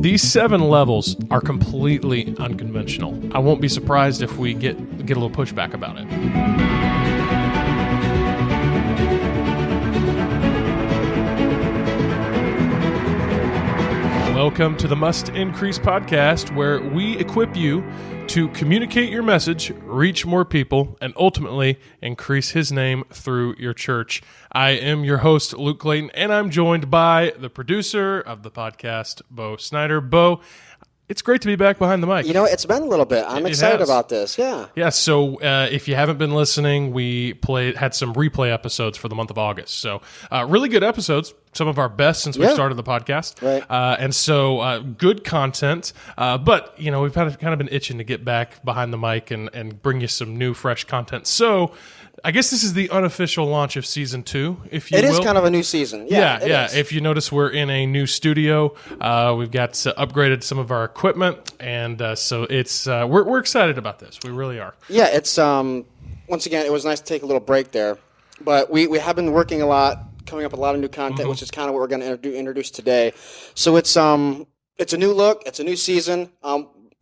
These 7 levels are completely unconventional. I won't be surprised if we get a little pushback about it. Welcome to the Must Increase podcast, where we equip you to communicate your message, reach more people, and ultimately increase His name through your church. I am your host, Luke Clayton, and I'm joined by the producer of the podcast, Bo Snyder. Bo, it's great to be back behind the mic. You know, it's been a little bit. I'm excited about this. Yeah. Yeah. So if you haven't been listening, we had some replay episodes for the month of August. So really good episodes. Some of our best since we started the podcast. Right. And so good content. But, you know, we've kind of been itching to get back behind the mic and bring you some new, fresh content. So I guess this is the unofficial launch of season 2, if you will. It is kind of a new season. Yeah. If you notice, we're in a new studio. We've got upgraded some of our equipment, and so it's we're excited about this. We really are. Yeah, it's once again, it was nice to take a little break there, but we have been working a lot, coming up with a lot of new content, which is kind of what we're going to introduce today. So it's a new look, it's a new season.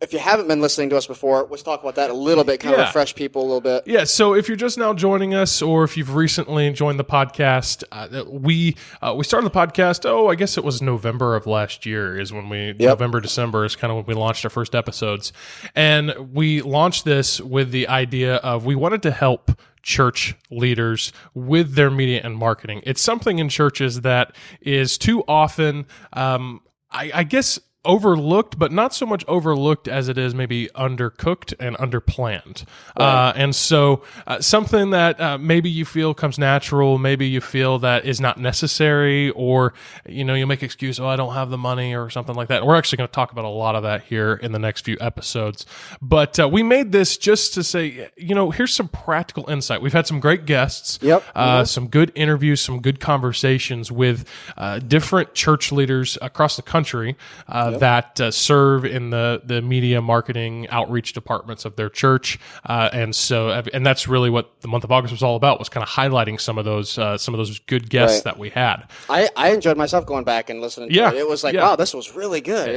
If you haven't been listening to us before, let's talk about that a little bit, kind of refresh people a little bit. Yeah, so if you're just now joining us, or if you've recently joined the podcast, we started the podcast, I guess it was November of last year is when November, December is kind of when we launched our first episodes. And we launched this with the idea of we wanted to help church leaders with their media and marketing. It's something in churches that is too often, I guess, overlooked, but not so much overlooked as it is maybe undercooked and underplanned. Right. And so something that maybe you feel comes natural, maybe you feel that is not necessary, or, you know, you make excuse, I don't have the money or something like that. And we're actually going to talk about a lot of that here in the next few episodes. But we made this just to say, you know, here's some practical insight. We've had some great guests, some good interviews, some good conversations with different church leaders across the country that serve in the media, marketing, outreach departments of their church, and that's really what the month of August was all about, was kind of highlighting some of those good guests that we had. I enjoyed myself going back and listening to it. It was like, wow, this was really good.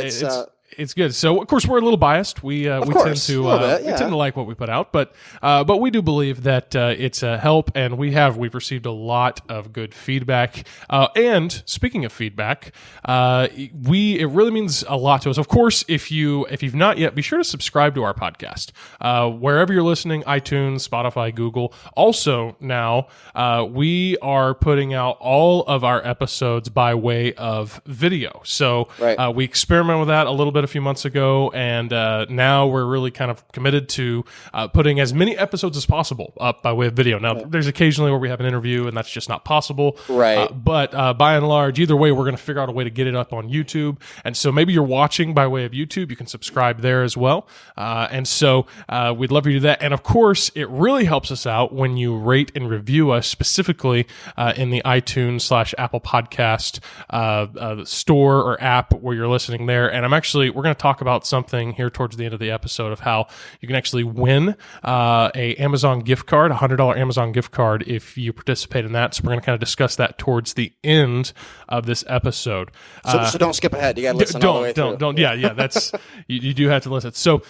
It's good. So, of course, we're a little biased. We tend to like what we put out, but we do believe that it's a help, and we've received a lot of good feedback. And speaking of feedback, it really means a lot to us. Of course, if you've not yet, be sure to subscribe to our podcast wherever you're listening: iTunes, Spotify, Google. Also, now we are putting out all of our episodes by way of video. So we experimented with that a little bit a few months ago, and now we're really kind of committed to putting as many episodes as possible up by way of video. Now, there's occasionally where we have an interview, and that's just not possible. Right. But by and large, either way, we're going to figure out a way to get it up on YouTube. And so maybe you're watching by way of YouTube. You can subscribe there as well. And so we'd love you to do that. And of course, it really helps us out when you rate and review us, specifically in the iTunes/Apple Podcast store or app where you're listening there. And we're going to talk about something here towards the end of the episode of how you can actually win a Amazon gift card, $100 Amazon gift card, if you participate in that. So we're going to kind of discuss that towards the end of this episode. So don't skip ahead. You got to listen all the way through. Don't. Yeah. That's you do have to listen. So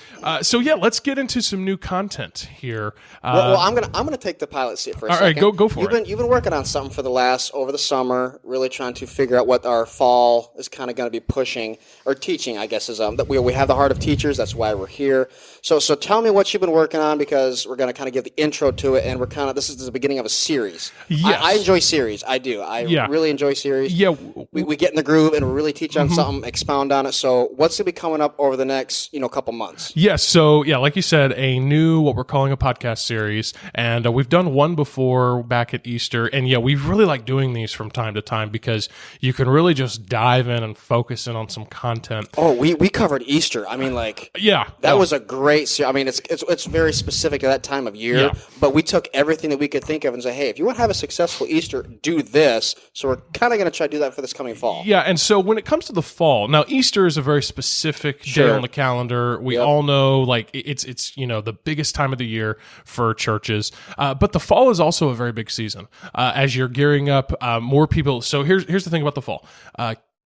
yeah, let's get into some new content here. Well, I'm gonna take the pilot seat for a second. All right, go for it. You've been working on something for over the summer, really trying to figure out what our fall is kind of going to be pushing or teaching, I guess, is that we have the heart of teachers. That's why we're here. So tell me what you've been working on, because we're going to kind of give the intro to it, and this is the beginning of a series. Yes. I enjoy series. I do. I really enjoy series. Yeah. We get in the groove and we really teach on something, expound on it. So what's going to be coming up over the next couple months? Yes. So like you said, a new what we're calling a podcast series, and we've done one before back at Easter, and we really like doing these from time to time because you can really just dive in and focus in on some content. Oh, we covered Easter. I mean, that was a great series. I mean, it's very specific to that time of year, but we took everything that we could think of and say, hey, if you want to have a successful Easter, do this. So we're kind of going to try to do that for this coming fall. Yeah, and so when it comes to the fall, now Easter is a very specific day on the calendar. We all know, it's the biggest time of the year for churches, but the fall is also a very big season as you're gearing up more people. So here's the thing about the fall.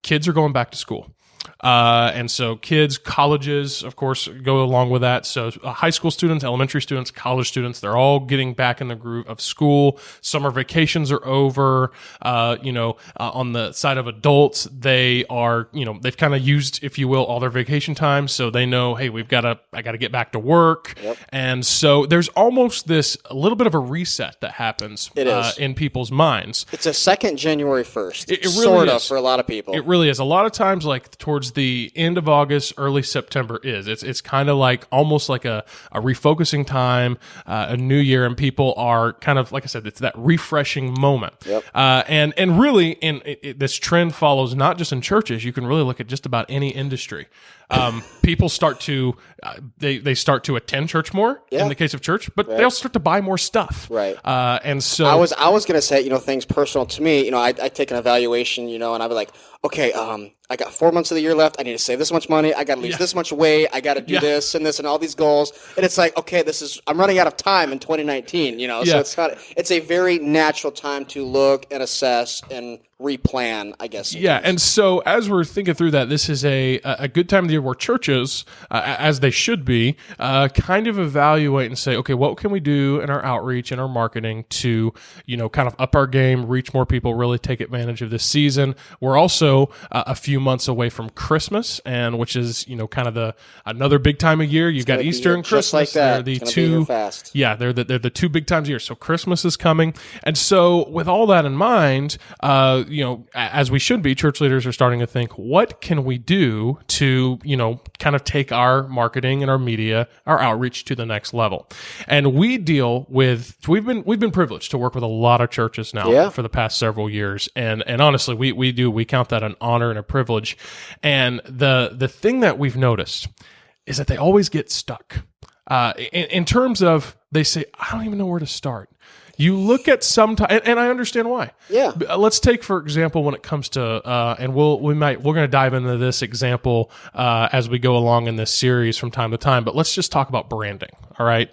kids are going back to school. And so kids, colleges, of course, go along with that. So high school students, elementary students, college students, they're all getting back in the groove of school. Summer vacations are over. On the side of adults, they are, they've kind of used, if you will, all their vacation time. So they know, hey, I got to get back to work. Yep. And so there's almost a little bit of a reset that happens in people's minds. It's a second January 1st. It really sort of for a lot of people. It really is. A lot of times, like towards the end of August, early September it's kind of like almost like a refocusing time, a new year, and people are kind of, like I said, it's that refreshing moment. Yep. And really, this trend follows not just in churches. You can really look at just about any industry. People start to they start to attend church more in the case of church, but they also start to buy more stuff. Right. And so I was going to say, things personal to me. I take an evaluation, and I'd be like, okay, I got 4 months of the year left. I need to save this much money. I got to lose this much weight. I got to do this and this and all these goals. And it's like, okay, I'm running out of time in 2019. So it's a very natural time to look and assess and replan, I guess. Yeah, and so as we're thinking through that, this is a good time of the year where churches, as they should be, kind of evaluate and say, okay, what can we do in our outreach and our marketing to, kind of up our game, reach more people, really take advantage of this season. We're also a few months away from Christmas, and which is, kind of another big time of year. You've got Easter and Christmas. Just like that. They're the two fast. Yeah, they're the two big times of year. So Christmas is coming, and so with all that in mind, as we should be, church leaders are starting to think, what can we do to, kind of take our marketing and our media, our outreach to the next level? And we've been privileged to work with a lot of churches now for the past several years. And honestly, we count that an honor and a privilege. And the thing that we've noticed is that they always get stuck. In terms of, they say, I don't even know where to start. You look at and I understand why. Yeah. Let's take, for example, when it comes to, and we're going to dive into this example as we go along in this series from time to time, but let's just talk about branding. All right.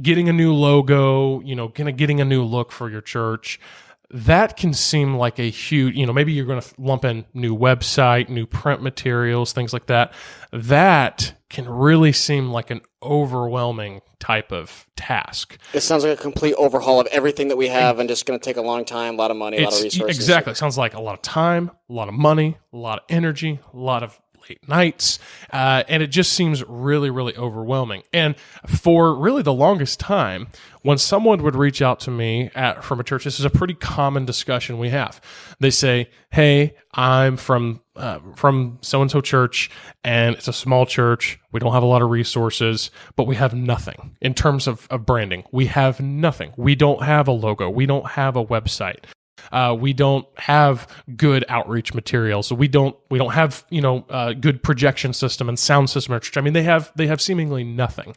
Getting a new logo, kind of getting a new look for your church. That can seem like a huge, maybe you're going to lump in new website, new print materials, things like that. That can really seem like an overwhelming type of task. It sounds like a complete overhaul of everything that we have and just going to take a long time, a lot of money, a lot of resources. Exactly. It sounds like a lot of time, a lot of money, a lot of energy, a lot of late nights, and it just seems really, really overwhelming. And for really the longest time, when someone would reach out to me from a church, this is a pretty common discussion we have. They say, hey, I'm from so-and-so church, and it's a small church. We don't have a lot of resources, but we have nothing in terms of branding. We have nothing. We don't have a logo. We don't have a website. We don't have good outreach materials. So we don't have, good projection system and sound system. I mean, they have seemingly nothing.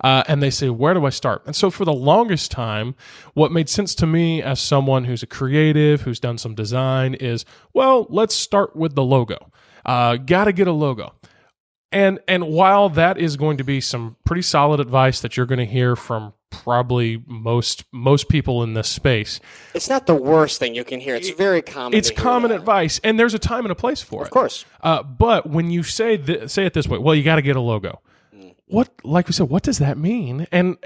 And they say, where do I start? And so for the longest time, what made sense to me as someone who's a creative, who's done some design is, well, let's start with the logo. Got to get a logo. And while that is going to be some pretty solid advice that you're going to hear from probably most people in this space, it's not the worst thing you can hear. It's very common. It's common advice, and there's a time and a place for it. Of course. But when you say it this way, well, you got to get a logo. What, like we said, what does that mean? And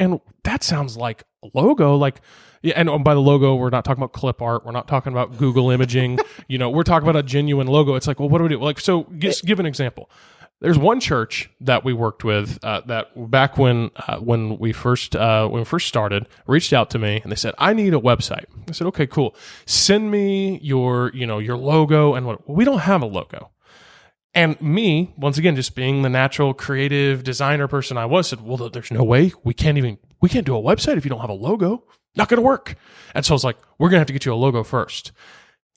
that sounds like a logo, like. Yeah, and by the logo, we're not talking about clip art. We're not talking about Google imaging. We're talking about a genuine logo. It's like, well, what do we do? Like, so give an example. There's one church that we worked with that back when we first started, reached out to me and they said, I need a website. I said, okay, cool. Send me your logo and what. Well, we don't have a logo. And me, once again, just being the natural creative designer person I was, said, well, there's no way we can't do a website if you don't have a logo. Not going to work. And so I was like, we're going to have to get you a logo first.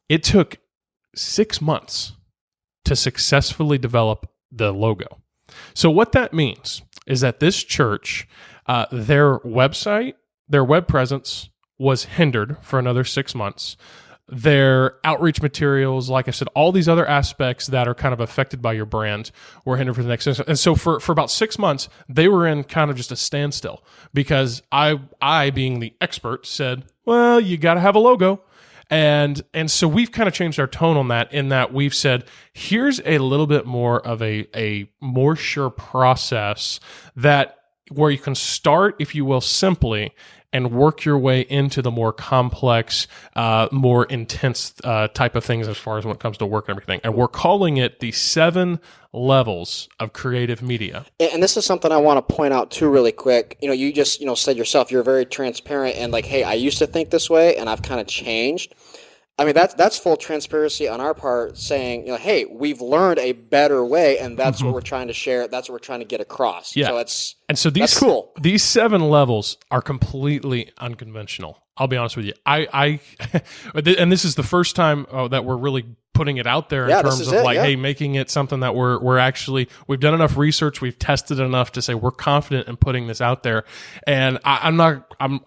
It took 6 months to successfully develop the logo. So what that means is that this church, their website, their web presence was hindered for another 6 months. Their outreach materials, like I said, all these other aspects that are kind of affected by your brand were hindered for the next. And so for about 6 months, they were in kind of just a standstill because I being the expert, said, well, you got to have a logo. And so we've kind of changed our tone on that, in that we've said, here's a little bit more of a more sure process that where you can start, if you will, simply, and work your way into the more complex, more intense type of things as far as when it comes to work and everything. And we're calling it the 7 levels of creative media. And this is something I want to point out too really quick. You just, said yourself, you're very transparent and like, hey, I used to think this way and I've kind of changed. I mean, that's full transparency on our part, saying, hey, we've learned a better way, and that's what we're trying to share. That's what we're trying to get across. Yeah. So that's cool. These 7 levels are completely unconventional. I'll be honest with you. And this is the first time that we're really putting it out there in terms of hey, making it something that we've done enough research, we've tested enough to say we're confident in putting this out there. And I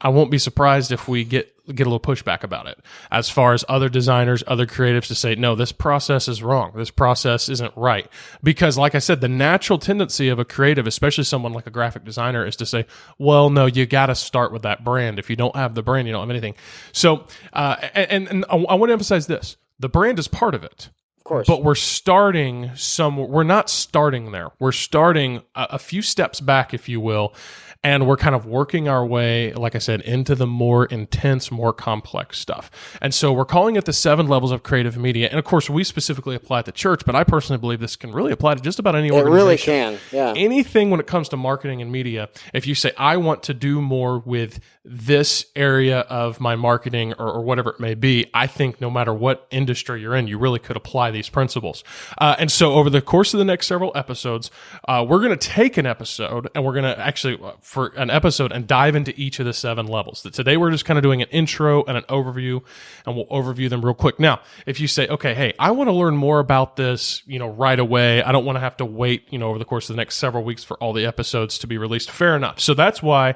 won't be surprised if we get a little pushback about it, as far as other designers, other creatives to say, no, this process is wrong. This process isn't right. Because like I said, the natural tendency of a creative, especially someone like a graphic designer, is to say, well, no, you got to start with that brand. If you don't have the brand, you don't have anything. So, and I want to emphasize this. The brand is part of it. Of course. But we're not starting there. We're starting a few steps back, if you will, and we're kind of working our way, like I said, into the more intense, more complex stuff. And so we're calling it the 7 levels of creative media. And of course, we specifically apply it to church, but I personally believe this can really apply to just about any organization. It really can, yeah. Anything when it comes to marketing and media, if you say, I want to do more with this area of my marketing or whatever it may be, I think no matter what industry you're in, you really could apply these principles. And so over the course of the next several episodes, we're going to take an episode and we're going to actually, for an episode, and dive into each of the 7 levels. Today we're just kind of doing an intro and an overview, and we'll overview them real quick. Now, if you say, okay, hey, I want to learn more about this, right away. I don't want to have to wait, over the course of the next several weeks for all the episodes to be released. Fair enough. So that's why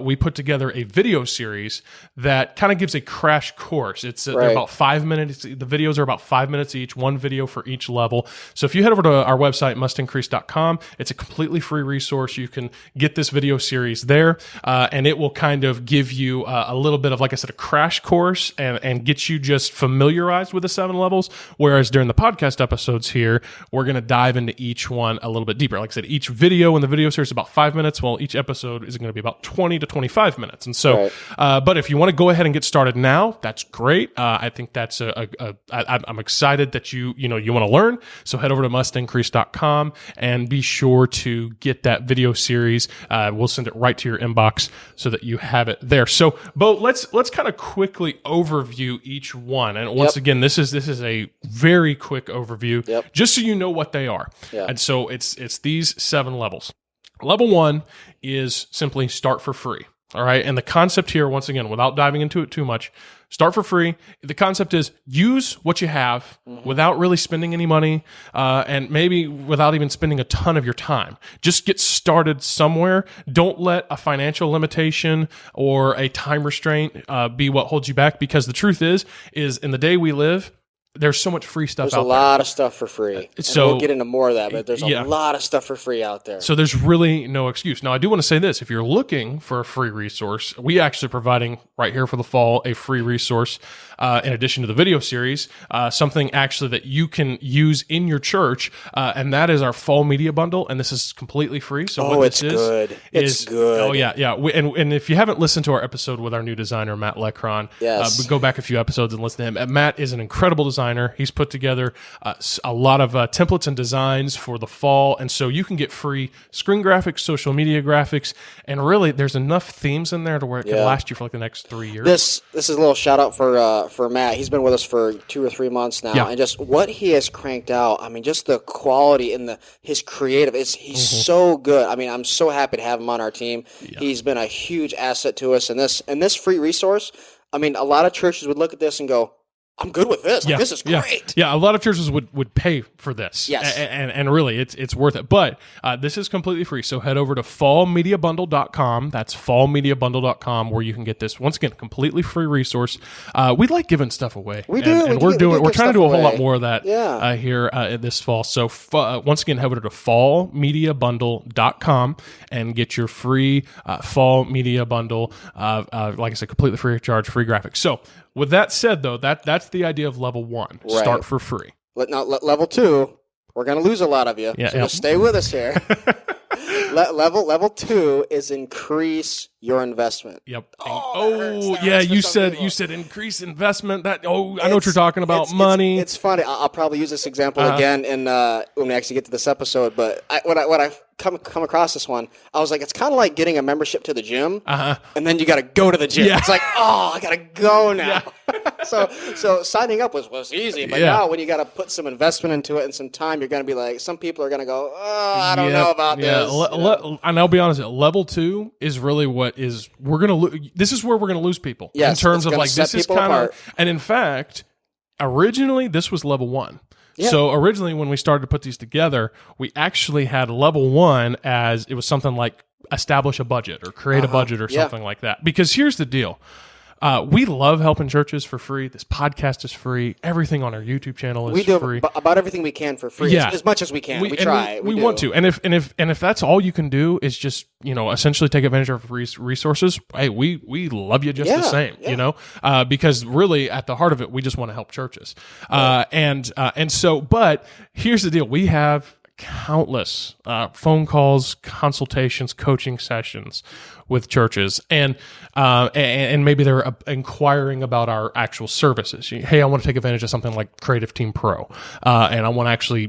we put together a video series that kind of gives a crash course. They're about 5 minutes. The videos are about 5 minutes each, one video for each level. So if you head over to our website, mustincrease.com, it's a completely free resource. You can get this video series there, and it will kind of give you a little bit of, like I said, a crash course and get you just familiarized with the 7 levels. Whereas during the podcast episodes here, we're going to dive into each one a little bit deeper. Like I said, each video in the video series is about 5 minutes, while each episode is going to be about 20 to 25 minutes. And so, but if you want to go ahead and get started now, that's great. I think that's I'm excited that you want to learn. So head over to mustincrease.com and be sure to get that video series. We'll send it right to your inbox so that you have it there. So, Bo, let's kind of quickly overview each one. And once again, this is a very quick overview, just so you know what they are. And so it's these 7 levels. Level 1 is simply start for free. All right. And the concept here, once again, without diving into it too much, start for free. The concept is use what you have without really spending any money, and maybe without even spending a ton of your time. Just get started somewhere. Don't let a financial limitation or a time restraint be what holds you back, because the truth is in the day we live, there's so much free stuff out there. There's a lot of stuff for free. So we'll get into more of that, but there's a lot of stuff for free out there. So there's really no excuse. Now, I do want to say this. If you're looking for a free resource, we actually are providing right here for the fall a free resource in addition to the video series, something actually that you can use in your church, and that is our fall media bundle, and this is completely free. So it's good. It's good. Oh, yeah. And if you haven't listened to our episode with our new designer, Matt Lecron, go back a few episodes and listen to him. Matt is an incredible designer. He's put together a lot of templates and designs for the fall, and so you can get free screen graphics, social media graphics, and really there's enough themes in there to where it can last you for like the next 3 years. This is a little shout out for Matt. He's been with us for 2 or 3 months now, and just what he has cranked out. I mean, just the quality and his creative. He's so good. I mean, I'm so happy to have him on our team. He's been a huge asset to us, and this free resource. I mean, a lot of churches would look at this and go, I'm good with this. Like, this is great. Yeah, a lot of churches would pay for this. Yes. And really, it's worth it. But this is completely free. So head over to fallmediabundle.com. That's fallmediabundle.com, where you can get this, once again, completely free resource. We like giving stuff away. We do. And we're trying to do a whole lot more of that here this fall. So once again, head over to fallmediabundle.com and get your free fall media bundle. Like I said, completely free of charge, free graphics. So with that said, though, that's the idea of level 1. Right. Start for free. Level 2, we're going to lose a lot of you. So just stay with us here. Level 2 is increase your investment. Yep. You said increase investment. I know what you're talking about. Money. It's funny. I'll probably use this example again when we actually get to this episode. But when I come across this one, I was like, it's kind of like getting a membership to the gym, and then you got to go to the gym. Yeah. It's like, I got to go now. Yeah. so signing up was easy, but now when you got to put some investment into it and some time, you're going to be like, some people are going to go, I don't know about this. And I'll be honest, level 2 is really what is this is where we're going to lose people in terms of like this is kind of, and in fact, originally this was level 1. Yeah. So originally when we started to put these together, we actually had level 1 as it was something like establish a budget or create a budget or something like that. Because here's the deal. We love helping churches for free. This podcast is free. Everything on our YouTube channel is free. About everything we can for free, as much as we can. We try. We want to. And if that's all you can do is just essentially take advantage of resources. Hey, we love you just the same. Because really at the heart of it, we just want to help churches. Right. But here's the deal: we have countless phone calls, consultations, coaching sessions with churches, and maybe they're inquiring about our actual services. Hey, I want to take advantage of something like Creative Team Pro, and I want to actually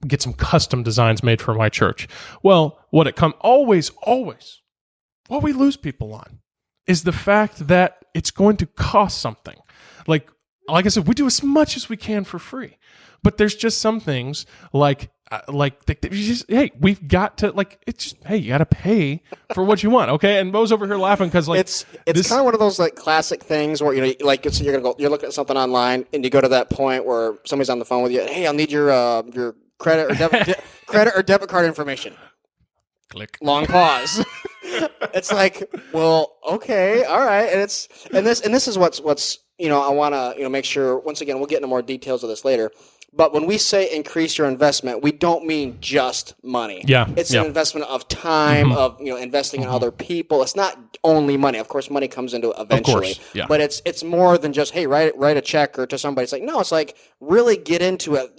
get some custom designs made for my church. Well, what we lose people on is the fact that it's going to cost something. Like I said, we do as much as we can for free, but there's just some things like we've got to you got to pay for what you want, okay? And Mo's over here laughing because it's kind of one of those like classic things where you're looking at something online and you go to that point where somebody's on the phone with you. Hey, I'll need your credit or debit card information. Click. Long pause. It's like, well, okay, all right, and this is what's I want to make sure. Once again, we'll get into more details of this later. But when we say increase your investment, we don't mean just money. Yeah, it's an investment of time, of investing in other people. It's not only money. Of course, money comes into it eventually. Of course, yeah. But it's more than just, hey, write a check or to somebody. It's like, no, it's like really get into it.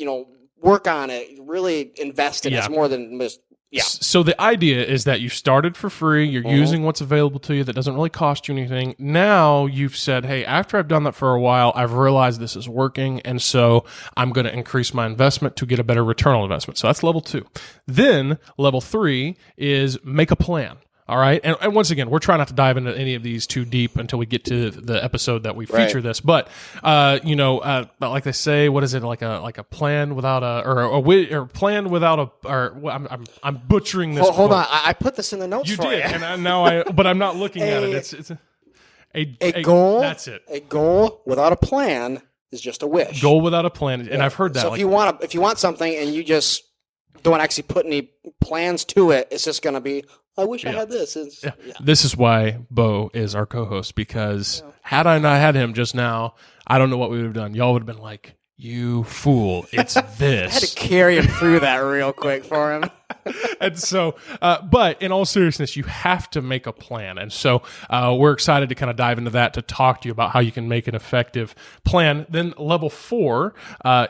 Work on it. Really invest in it. It's more than just. Yeah. So the idea is that you started for free. You're using what's available to you that doesn't really cost you anything. Now you've said, hey, after I've done that for a while, I've realized this is working. And so I'm going to increase my investment to get a better return on investment. So that's level 2. Then level 3 is make a plan. All right. And once again, we're trying not to dive into any of these too deep until we get to the episode that we feature this. But, like they say, what is it? Like a plan without or plan without I'm butchering this. Hold on. I put this in the notes for you. And but I'm not looking at it. It's a goal. That's it. A goal without a plan is just a wish. Goal without a plan. And I've heard that. So if you want something and you just don't actually put any plans to it, it's just going to be, I wish I had this. This is why Bo is our co-host, because had I not had him just now, I don't know what we would have done. Y'all would have been like, you fool, it's this. I had to carry him through that real quick for him. And so, but in all seriousness, you have to make a plan. And so we're excited to kind of dive into that, to talk to you about how you can make an effective plan. Then level 4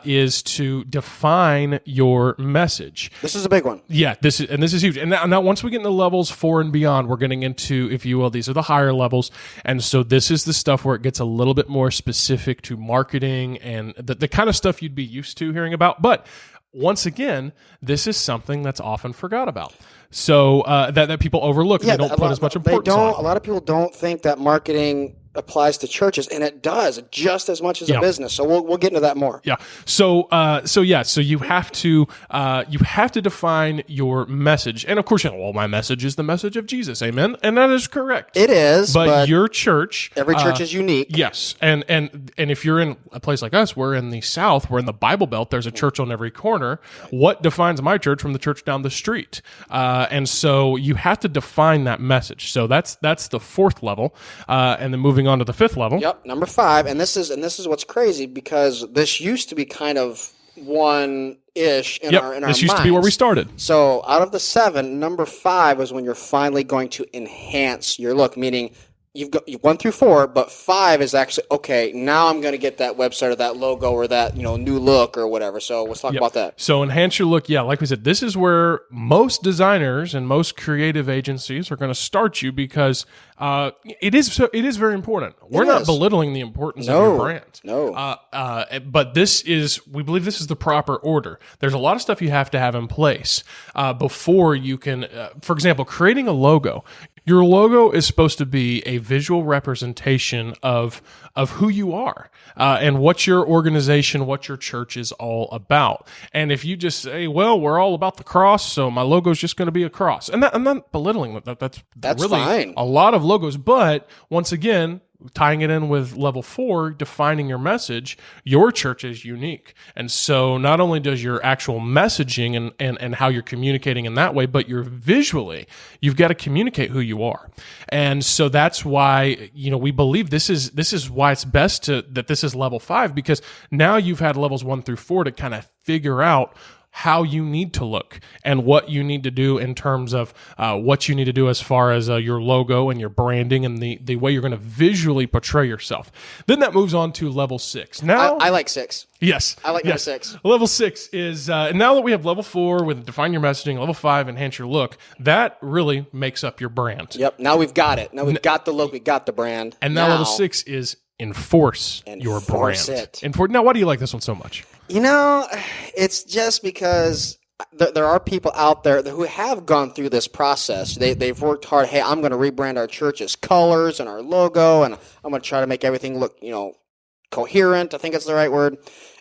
is to define your message. This is a big one. Yeah, this is huge. And now once we get into levels 4 and beyond, we're getting into, if you will, these are the higher levels. And so this is the stuff where it gets a little bit more specific to marketing and the kind of stuff you'd be used to hearing about. But once again, this is something that's often forgot about. So that people overlook. They don't put as much importance on. A lot of people don't think that marketing applies to churches, and it does just as much as a business. So we'll get into that more. Yeah. So you have to define your message, and of course, my message is the message of Jesus. Amen. And that is correct. It is. But your church, every church is unique. Yes. And if you're in a place like us, we're in the South, we're in the Bible Belt. There's a church on every corner. What defines my church from the church down the street? And so you have to define that message. So that's the fourth level, and then moving on to the fifth level. Yep, number 5, and this is what's crazy because this used to be kind of one-ish in our This used to be where we started. So out of the 7, number 5 is when you're finally going to enhance your look, meaning you've 1 through 4, but 5 is actually, okay, now I'm going to get that website or that logo or that, new look or whatever. So let's talk about that. So enhance your look. Yeah, like we said, this is where most designers and most creative agencies are going to start you because it is very important. We're not belittling the importance of your brand. No. But we believe this is the proper order. There's a lot of stuff you have to have in place before you can, for example, creating a logo. Your logo is supposed to be a visual representation of who you are and what your organization, what your church is all about. And if you just say, well, we're all about the cross, so my logo is just going to be a cross. And I'm not belittling that. That's really fine. A lot of logos. But once again, tying it in with level 4, defining your message, your church is unique. And so not only does your actual messaging and how you're communicating in that way, but you've got to communicate who you are. And so that's why, we believe this is why it's best that this is level 5, because now you've had levels 1 through 4 to kind of figure out how you need to look and what you need to do in terms of what you need to do as far as your logo and your branding and the way you're going to visually portray yourself. Then that moves on to level 6. Now I like 6. Yes. I like number 6. Level 6 is, now that we have level 4 with define your messaging, level 5, enhance your look, that really makes up your brand. Yep. Now we've got it. Now we've got the look, we got the brand. And now level 6 is enforce your brand. Now, why do you like this one so much? It's just because there are people out there who have gone through this process. They've worked hard. Hey, I'm going to rebrand our church's colors and our logo, and I'm going to try to make everything look, coherent. I think that's the right word.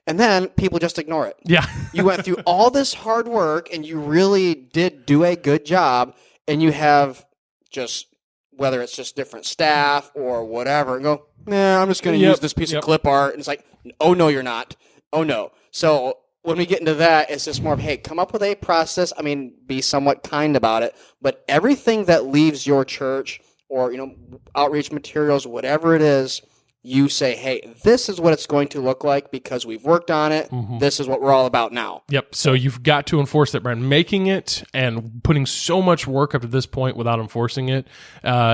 And then people just ignore it. Yeah. You went through all this hard work, and you really did do a good job, and you have just, whether it's just different staff or whatever, and go, I'm just going to use this piece of clip art. And it's like, oh, no, you're not. Oh, no. So when we get into that, it's just more of, hey, come up with a process. I mean, be somewhat kind about it. But everything that leaves your church or, outreach materials, whatever it is, you say, hey, this is what it's going to look like because we've worked on it. Mm-hmm. This is what we're all about now. Yep. So you've got to enforce that brand. Making it and putting so much work up to this point without enforcing it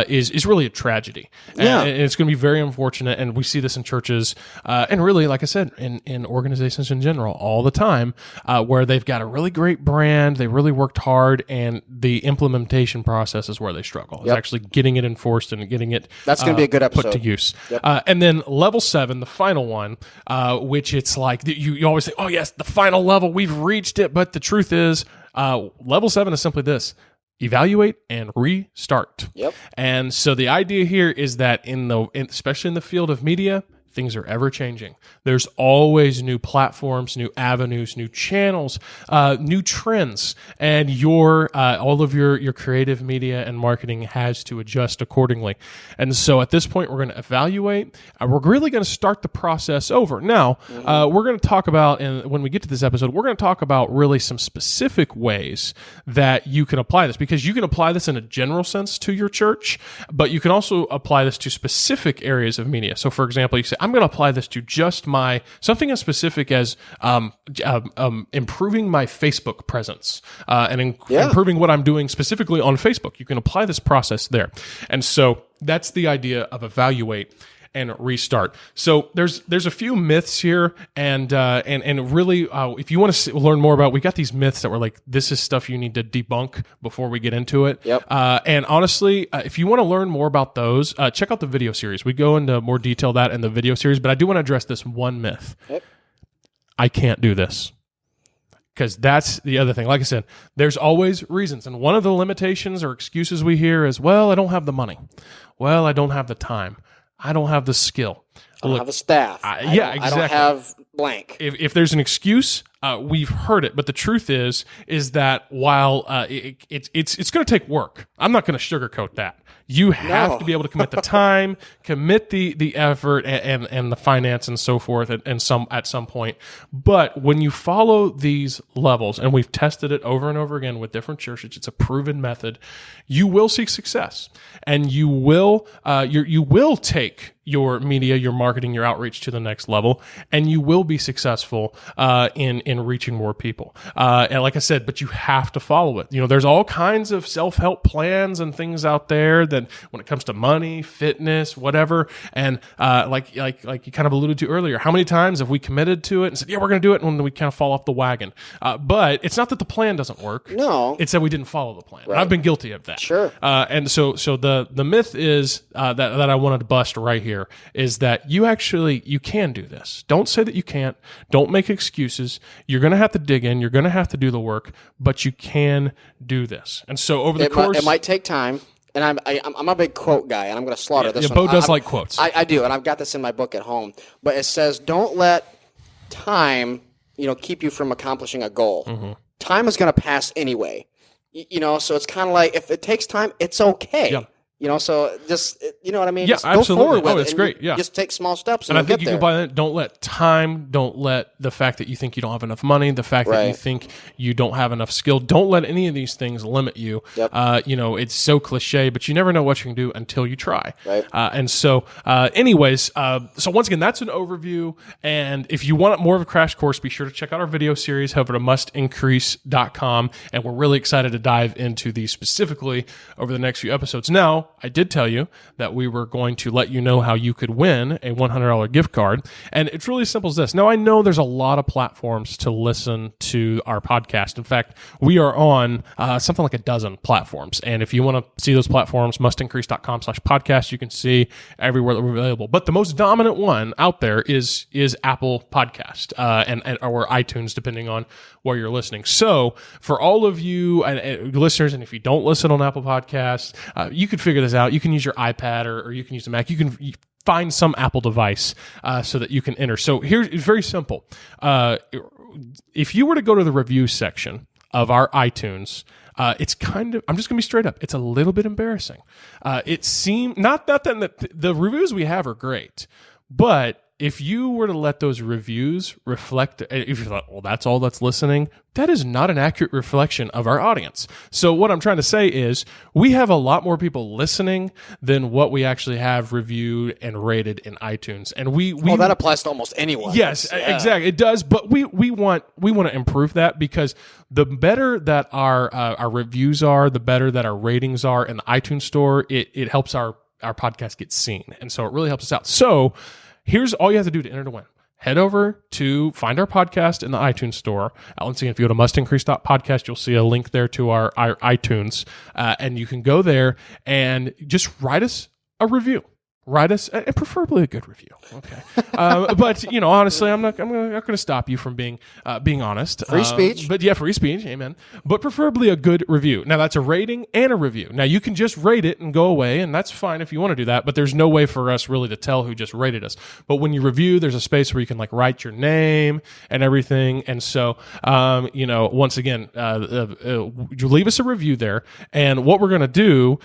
is really a tragedy. Yeah. And it's going to be very unfortunate. And we see this in churches and really, like I said, in organizations in general all the time where they've got a really great brand. They really worked hard, and the implementation process is where they struggle. It's actually getting it enforced and getting it That's going to be a good episode. Put to use. Yep. And then level 7, the final one, which it's like you always say, oh, yes, the final level, we've reached it. But the truth is, level 7 is simply this: evaluate and restart. Yep. And so the idea here is that especially in the field of media, things are ever changing. There's always new platforms, new avenues, new channels, new trends, and all of your creative media and marketing has to adjust accordingly. And so at this point, we're going to evaluate. We're really going to start the process over. Now, we're going to talk about, and when we get to this episode, we're going to talk about really some specific ways that you can apply this, because you can apply this in a general sense to your church, but you can also apply this to specific areas of media. So, for example, you say, I'm going to apply this to just something as specific as improving my Facebook presence and improving what I'm doing specifically on Facebook. You can apply this process there. And so that's the idea of evaluate and restart. So there's a few myths here, and really, if you want to learn more about, we got these myths that were like, this is stuff you need to debunk before we get into it. Yep. And honestly, if you want to learn more about those, check out the video series. We go into more detail that in the video series, but I do want to address this one myth. Yep. I can't do this. Because that's the other thing. Like I said, there's always reasons. And one of the limitations or excuses we hear is, well, I don't have the money. Well, I don't have the time. I don't have the skill. I don't have the staff. Exactly. I don't have blank. If there's an excuse, we've heard it, but the truth is that while it's going to take work, I'm not going to sugarcoat that. You have to be able to commit the time, commit the effort, and the finance and so forth, and at some point. But when you follow these levels, and we've tested it over and over again with different churches, it's a proven method. You will see success, and you will take your media, your marketing, your outreach to the next level, and you will be successful in reaching more people. And like I said, but you have to follow it. There's all kinds of self-help plans and things out there that when it comes to money, fitness, whatever. And like you kind of alluded to earlier, how many times have we committed to it and said, yeah, we're going to do it, and then we kind of fall off the wagon. But it's not that the plan doesn't work. No, it's that we didn't follow the plan. Right. I've been guilty of that. Sure. And so the myth is that I wanted to bust right here is that you can do this. Don't say that you can't. Don't make excuses. You're going to have to dig in. You're going to have to do the work, but you can do this. And so over the course, it might take time. And I'm a big quote guy, and I'm going to slaughter this one. Bo does like quotes. I do, and I've got this in my book at home. But it says, don't let time, keep you from accomplishing a goal. Mm-hmm. Time is going to pass anyway. So it's kind of like, if it takes time, it's okay. Yeah. So just, you know what I mean? Yeah, just absolutely. Go forward with it's great. Yeah. Just take small steps and I think you can buy that. Don't let time, don't let the fact that you think you don't have enough money, the fact that you think you don't have enough skill, don't let any of these things limit you. Yep. It's so cliche, but you never know what you can do until you try. Right. So once again, that's an overview. And if you want more of a crash course, be sure to check out our video series. Head over to mustincrease.com. And we're really excited to dive into these specifically over the next few episodes. Now, I did tell you that we were going to let you know how you could win a $100 gift card. And it's really as simple as this. Now, I know there's a lot of platforms to listen to our podcast. In fact, we are on something like a dozen platforms. And if you want to see those platforms, mustincrease.com/podcast, you can see everywhere that we're available. But the most dominant one out there is Apple Podcast or iTunes, depending on where you're listening. So for all of you listeners, and if you don't listen on Apple Podcasts, you could figure this out. You can use your iPad or you can use a Mac. You can find some Apple device so that you can enter. So it's very simple. If you were to go to the review section of our iTunes, it's kind of, I'm just going to be straight up, it's a little bit embarrassing. It seemed, not that the reviews we have are great, but if you were to let those reviews reflect, if you thought, well, that's all that's listening, that is not an accurate reflection of our audience. So what I'm trying to say is we have a lot more people listening than what we actually have reviewed and rated in iTunes. And that applies to almost anyone. Yes, exactly. It does. But we want to improve that, because the better that our reviews are, the better that our ratings are in the iTunes store, it helps our podcast get seen. And so it really helps us out. So here's all you have to do to enter to win. Head over to find our podcast in the iTunes store. Once again, if you go to mustincrease.podcast, you'll see a link there to our iTunes, and you can go there and just write us a review. Write us, and preferably a good review. Okay, but honestly, I'm not going to stop you from being honest. Free speech, but yeah, free speech, amen. But preferably a good review. Now that's a rating and a review. Now you can just rate it and go away, and that's fine if you want to do that. But there's no way for us really to tell who just rated us. But when you review, there's a space where you can write your name and everything. And so, once again, you leave us a review there. And what we're going to do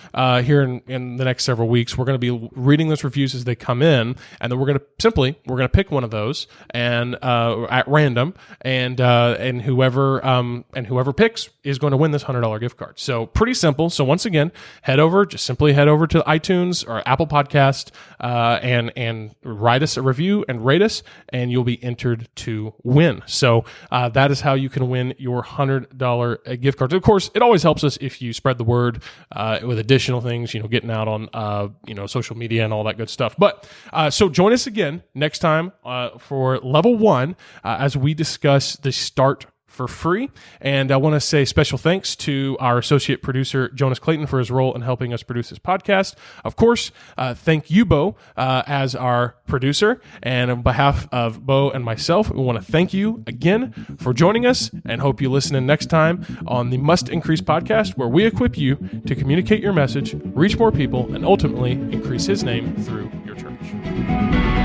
here in the next several weeks, we're going to be reading those reviews as they come in, and then we're going to pick one of those and at random, and whoever picks is going to win this $100 gift card. So pretty simple. So once again, simply head over to iTunes or Apple Podcast and write us a review and rate us, and you'll be entered to win. So that is how you can win your $100 gift card. Of course, it always helps us if you spread the word with additional things, getting out on social media and all that good stuff. But so join us again next time for level 1 as we discuss the start for free. And I want to say special thanks to our associate producer, Jonas Clayton, for his role in helping us produce this podcast. Of course, thank you, Bo, as our producer. And on behalf of Bo and myself, we want to thank you again for joining us, and hope you listen in next time on the Must Increase podcast, where we equip you to communicate your message, reach more people, and ultimately increase his name through your church. Bye.